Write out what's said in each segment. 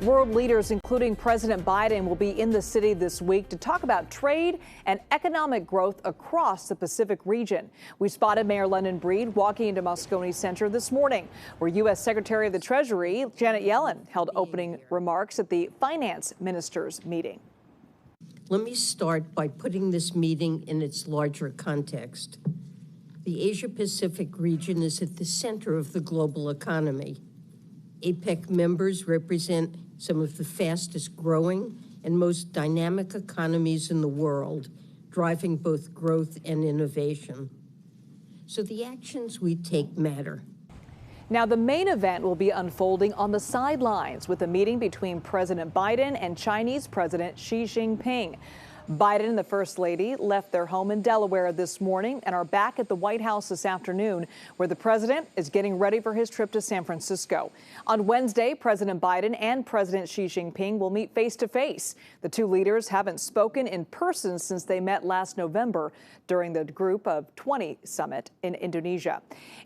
World leaders, including President Biden, will be in the city this week to talk about trade and economic growth across the Pacific region. We spotted Mayor London Breed walking into Moscone Center this morning, where U.S. Secretary of the Treasury Janet Yellen held opening remarks at the finance ministers' meeting. Let me start by putting this meeting in its larger context. The Asia-Pacific region is at the center of the global economy. APEC members represent some of the fastest growing and most dynamic economies in the world, driving both growth and innovation. So the actions we take matter. Now, the main event will be unfolding on the sidelines with a meeting between President Biden and Chinese President Xi Jinping. Biden and the First Lady left their home in Delaware this morning and are back at the White House this afternoon, where the president is getting ready for his trip to San Francisco. On Wednesday, President Biden and President Xi Jinping will meet face to face. The two leaders haven't spoken in person since they met last November during the Group of 20 summit in Indonesia.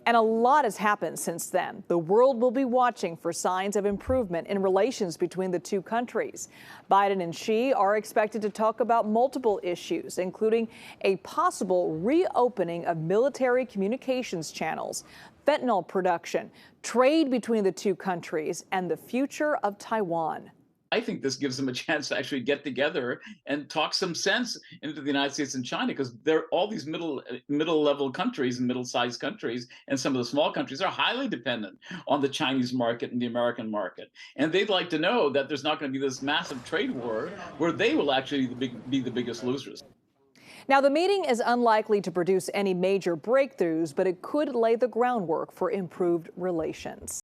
And a lot has happened since then. The world will be watching for signs of improvement in relations between the two countries. Biden and Xi are expected to talk about multiple issues, including a possible reopening of military communications channels, fentanyl production, trade between the two countries, and the future of Taiwan. I think this gives them a chance to actually get together and talk some sense into the United States and China, because they're all these middle-level countries and middle-sized countries, and some of the small countries are highly dependent on the Chinese market and the American market. And they'd like to know that there's not going to be this massive trade war where they will actually be the biggest losers. Now, the meeting is unlikely to produce any major breakthroughs, but it could lay the groundwork for improved relations.